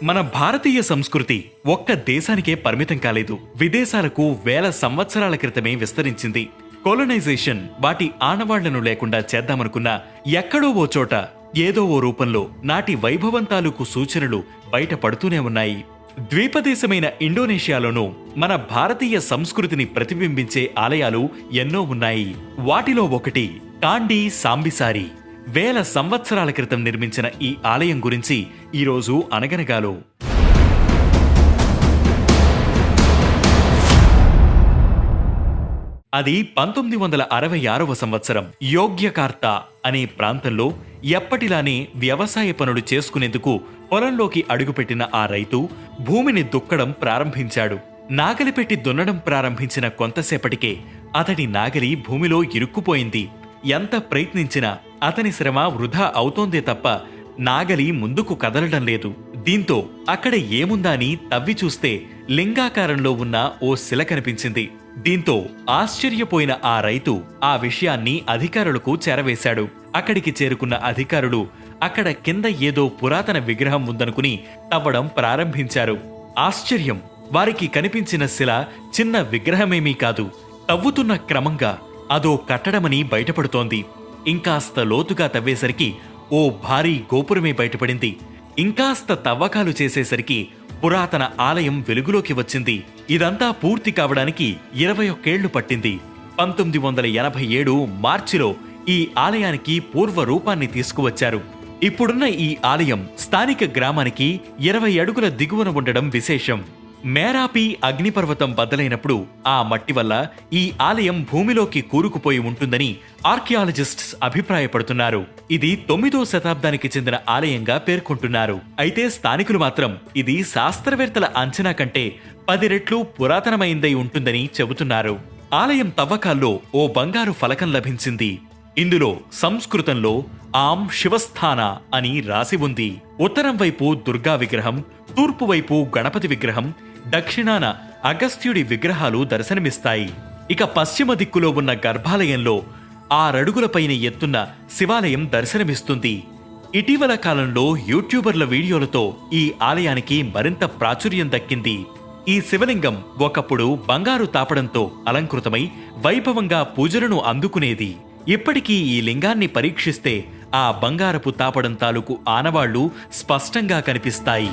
మన భారతీయ సంస్కృతి ఒక్క దేశానికే పరిమితం కాలేదు. విదేశాలకు వేల సంవత్సరాల క్రితమే విస్తరించింది. కొలనైజేషన్ వాటి ఆనవాళ్లను లేకుండా చేద్దామనుకున్నా ఎక్కడో ఓ చోట ఏదో ఓ రూపంలో నాటి వైభవం తాలూకు సూచనలు బయటపడుతూనే ఉన్నాయి. ద్వీపదేశమైన ఇండోనేషియాలోనూ మన భారతీయ సంస్కృతిని ప్రతిబింబించే ఆలయాలు ఎన్నో ఉన్నాయి. వాటిలో ఒకటి కాండి సాంబిసారి. వేల సంవత్సరాల క్రితం నిర్మించిన ఈ ఆలయం గురించి ఈరోజు అనగనగాలో. అది 1966వ సంవత్సరం యోగ్యకార్తా అనే ప్రాంతంలో ఎప్పటిలానే వ్యవసాయ పనులు చేసుకునేందుకు పొలంలోకి అడుగుపెట్టిన ఆ రైతు భూమిని దుక్కడం ప్రారంభించాడు. నాగలి పెట్టి దున్నడం ప్రారంభించిన కొంతసేపటికే అతడి నాగలి భూమిలో ఇరుక్కుపోయింది. ఎంత ప్రయత్నించినా అతని శ్రమ వృధా అవుతోందే తప్ప నాగలి ముందుకు కదలడం లేదు. దీంతో అక్కడ ఏముందా అని తవ్వి చూస్తే లింగాకారంలో ఉన్న ఓ శిల కనిపించింది. దీంతో ఆశ్చర్యపోయిన ఆ రైతు ఆ విషయాన్ని అధికారులకు చేరవేశాడు. అక్కడికి చేరుకున్న అధికారులు అక్కడ కింద ఏదో పురాతన విగ్రహం ఉందనుకుని తవ్వడం ప్రారంభించారు. ఆశ్చర్యం, వారికి కనిపించిన శిల చిన్న విగ్రహమేమీ కాదు. తవ్వుతున్న క్రమంగా అదో కట్టడమని బయటపడుతోంది. ఇంకాస్త లోతుగా తవ్వేసరికి ఓ భారీ గోపురమే బయటపడింది. ఇంకాస్త తవ్వకాలు చేసేసరికి పురాతన ఆలయం వెలుగులోకి వచ్చింది. ఇదంతా పూర్తి కావడానికి 21 ఏళ్లు పట్టింది. 1987 మార్చిలో ఈ ఆలయానికి పూర్వ రూపాన్ని తీసుకువచ్చారు. ఇప్పుడున్న ఈ ఆలయం స్థానిక గ్రామానికి 20 అడుగుల దిగువన ఉండడం విశేషం. మేరాపి అగ్నిపర్వతం బద్దలైనప్పుడు ఆ మట్టి వల్ల ఈ ఆలయం భూమిలోకి కూరుకుపోయి ఉంటుందని ఆర్కియాలజిస్ట్స్ అభిప్రాయపడుతున్నారు. ఇది 9వ శతాబ్దానికి చెందిన ఆలయంగా పేర్కొంటున్నారు. అయితే స్థానికులు మాత్రం ఇది శాస్త్రవేత్తల అంచనా కంటే 10 రెట్లు పురాతనమైందై ఉంటుందని చెబుతున్నారు. ఆలయం తవ్వకాల్లో ఓ బంగారు ఫలకం లభించింది. ఇందులో సంస్కృతంలో ఆం శివస్థాన అని రాసి ఉంది. ఉత్తరం వైపు దుర్గా విగ్రహం, తూర్పు వైపు గణపతి విగ్రహం, దక్షిణాన అగస్త్యుడి విగ్రహాలు దర్శనమిస్తాయి. ఇక పశ్చిమ దిక్కులో ఉన్న గర్భాలయంలో 6 అడుగులపైన ఎత్తున్న శివాలయం దర్శనమిస్తుంది. ఇటీవల కాలంలో యూట్యూబర్ల వీడియోలతో ఈ ఆలయానికి మరింత ప్రాచుర్యం దక్కింది. ఈ శివలింగం ఒకప్పుడు బంగారు తాపడంతో అలంకృతమై వైభవంగా పూజలను అందుకునేది. ఇప్పటికీ ఈ లింగాన్ని పరీక్షిస్తే ఆ బంగారపు తాపడం తాలూకు ఆనవాళ్లు స్పష్టంగా కనిపిస్తాయి.